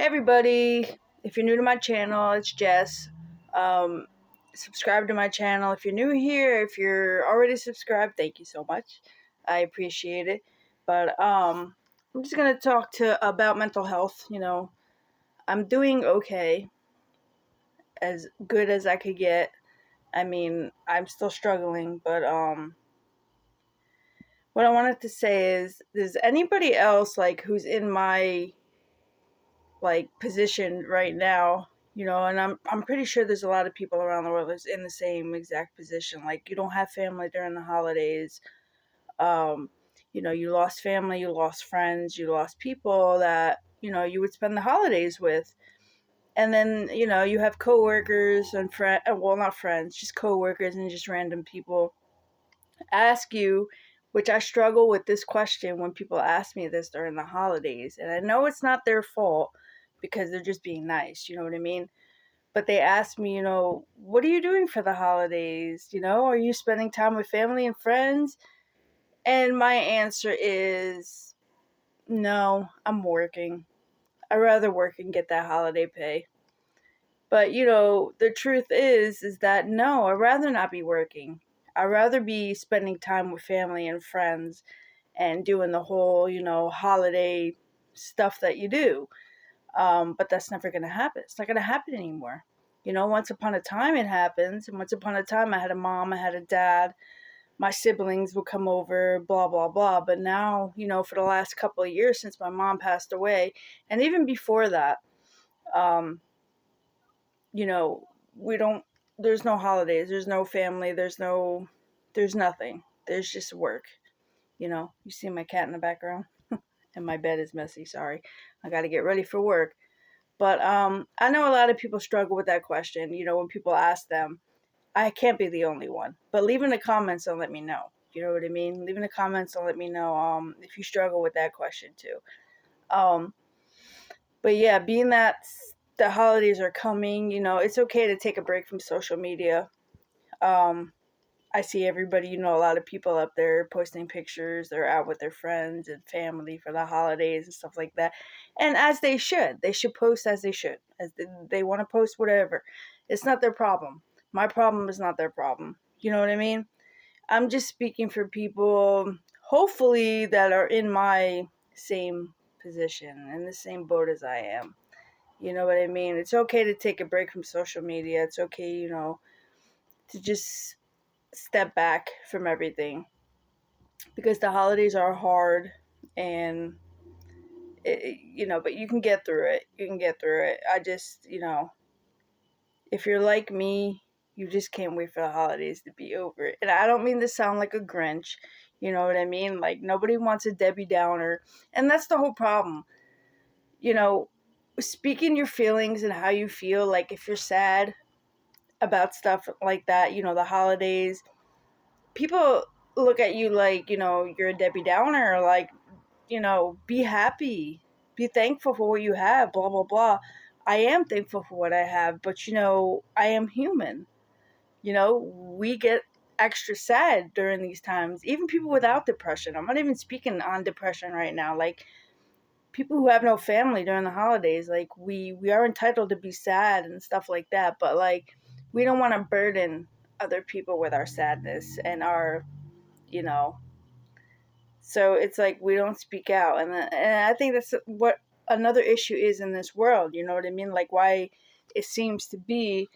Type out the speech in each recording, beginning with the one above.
Hey everybody, if you're new to my channel, it's Jess. Um, Subscribe to my channel if you're new here. If you're already subscribed, thank you so much. I appreciate it. But I'm just gonna talk about mental health. I'm doing okay, as good as I could get. I mean, I'm still struggling, but what I wanted to say is, does anybody else who's in my position right now, and I'm pretty sure there's a lot of people around the world that's in the same exact position. Like, you don't have family during the holidays. um you lost family, you lost friends, you lost people that you would spend the holidays with. And then you have coworkers and well, not friends, just coworkers and just random people ask you, which I struggle with this question when people ask me this during the holidays. And I know it's not their fault because they're just being nice, you know what I mean? But they ask me, what are you doing for the holidays? Are you spending time with family and friends? And my answer is no, I'm working. I'd rather work and get that holiday pay. But the truth is that no, I'd rather not be working. I'd rather be spending time with family and friends and doing the whole, holiday stuff that you do. But that's never going to happen. It's not going to happen anymore. Once upon a time it happens. And once upon a time I had a mom, I had a dad, my siblings would come over, blah, blah, blah. But now, for the last couple of years since my mom passed away, and even before that, um, we don't, there's no holidays, there's no family, there's nothing. There's just work. You see my cat in the background? And my bed is messy, sorry. I got to get ready for work. But I know a lot of people struggle with that question. When people ask them, I can't be the only one. But leave in the comments and let me know. You know what I mean? Leave in the comments and let me know if you struggle with that question too. Um, but yeah, being that the holidays are coming, it's okay to take a break from social media. Um, I see everybody, a lot of people up there posting pictures. They're out with their friends and family for the holidays and stuff like that. And as they should. They should post as they should. As they want to post whatever. It's not their problem. My problem is not their problem. You know what I mean? I'm just speaking for people, hopefully, that are in my same position, in the same boat as I am. You know what I mean? It's okay to take a break from social media. It's okay, to just step back from everything, because the holidays are hard. And but you can get through it. I just, if you're like me, you just can't wait for the holidays to be over. And I don't mean to sound like a Grinch, you know what I mean? Like, nobody wants a Debbie Downer. And that's the whole problem. you know Speaking your feelings and how you feel, like if you're sad about stuff like that, the holidays, people look at you like, you're a Debbie Downer. Like, be happy, be thankful for what you have, blah, blah, blah. I am thankful for what I have, but, I am human. We get extra sad during these times. Even people without depression. I'm not even speaking on depression right now. Like, people who have no family during the holidays, like, we are entitled to be sad and stuff like that, but, like, we don't want to burden other people with our sadness and our, you know, so it's like we don't speak out. And I think that's what another issue is in this world. You know what I mean? Like, why it seems to be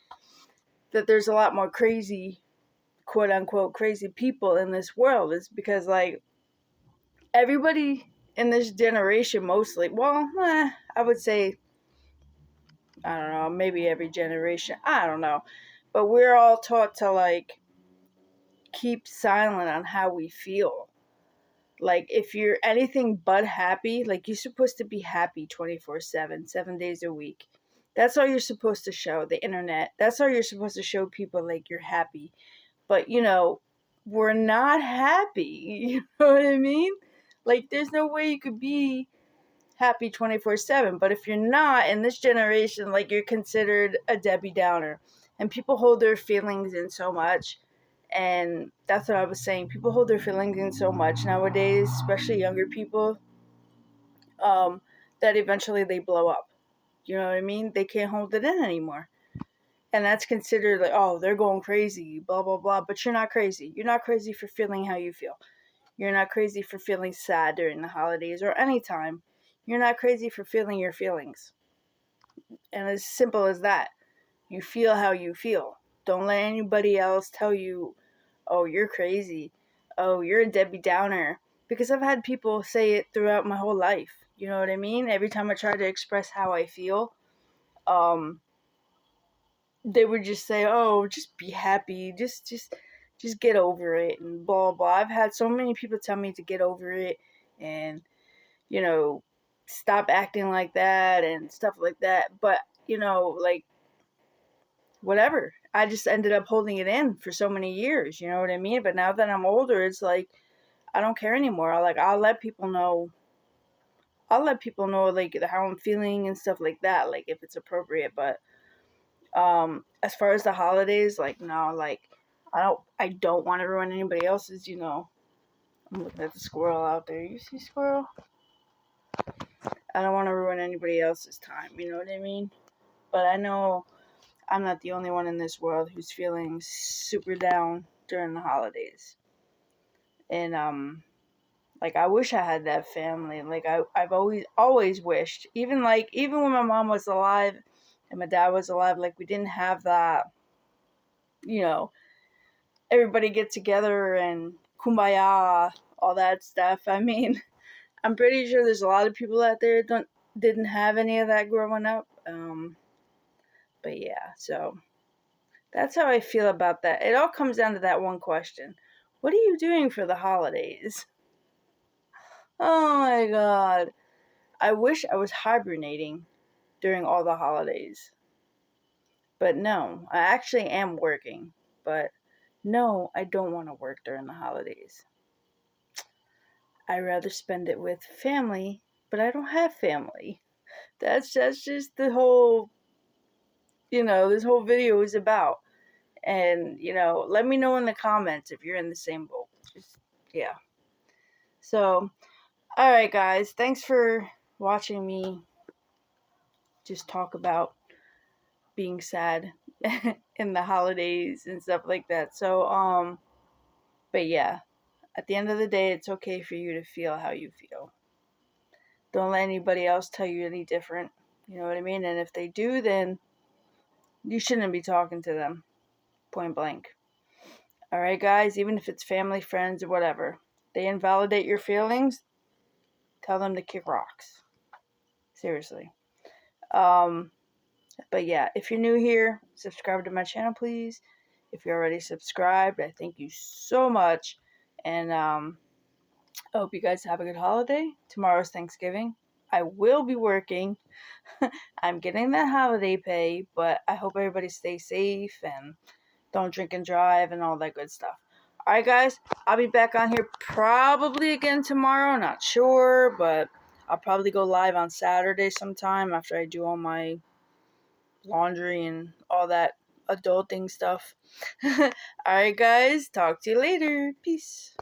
that there's a lot more crazy, quote unquote, crazy people in this world is because, like, everybody in this generation, mostly, well, I would say, I don't know, maybe every generation, I don't know, but we're all taught to, like, keep silent on how we feel. Like, if you're anything but happy, like, you're supposed to be happy 24/7, 7 days a week. That's all you're supposed to show the internet. That's all you're supposed to show people, like, you're happy. But, we're not happy. You know what I mean? Like, there's no way you could be happy 24/7. But if you're not in this generation, like, you're considered a Debbie Downer. And people hold their feelings in so much. And that's what I was saying. People hold their feelings in so much nowadays, especially younger people, that eventually they blow up. You know what I mean? They can't hold it in anymore. And that's considered like, oh, they're going crazy, blah, blah, blah. But you're not crazy. You're not crazy for feeling how you feel. You're not crazy for feeling sad during the holidays or any time. You're not crazy for feeling your feelings. And as simple as that. You feel how you feel. Don't let anybody else tell you, oh, you're crazy. Oh, you're a Debbie Downer. Because I've had people say it throughout my whole life. You know what I mean? Every time I try to express how I feel, they would just say, "Oh, just be happy. Just get over it," and blah blah. I've had so many people tell me to get over it and, you know, stop acting like that and stuff like that. But, like, whatever. I just ended up holding it in for so many years, you know what I mean? But now that I'm older, it's like I don't care anymore. I'll let people know. I'll let people know like how I'm feeling and stuff like that, like if it's appropriate. But as far as the holidays, like no, like I don't want to ruin anybody else's, I'm looking at the squirrel out there. You see squirrel? I don't want to ruin anybody else's time, you know what I mean? But I know I'm not the only one in this world who's feeling super down during the holidays. And like I wish I had that family. Like I've always wished. Even when my mom was alive and my dad was alive, like we didn't have that, you know, everybody get together and kumbaya, all that stuff. I mean, I'm pretty sure there's a lot of people out there that didn't have any of that growing up. But yeah, so that's how I feel about that. It all comes down to that one question. What are you doing for the holidays? Oh my god. I wish I was hibernating during all the holidays. But no, I actually am working. But no, I don't want to work during the holidays. I'd rather spend it with family, but I don't have family. That's just the whole, this whole video is about. And, let me know in the comments if you're in the same boat. Just, yeah. So, alright, guys. Thanks for watching me just talk about being sad in the holidays and stuff like that. So, but yeah, at the end of the day, it's okay for you to feel how you feel. Don't let anybody else tell you any different. You know what I mean? And if they do, then you shouldn't be talking to them. Point blank. Alright, guys? Even if it's family, friends, or whatever. They invalidate your feelings, tell them to kick rocks. Seriously. But yeah, if you're new here, subscribe to my channel, please. If you're already subscribed, I thank you so much. And I hope you guys have a good holiday. Tomorrow's Thanksgiving. I will be working. I'm getting that holiday pay, but I hope everybody stays safe and don't drink and drive and all that good stuff. Alright, guys, I'll be back on here probably again tomorrow. Not sure, but I'll probably go live on Saturday sometime after I do all my laundry and all that adulting stuff. Alright, guys, talk to you later. Peace.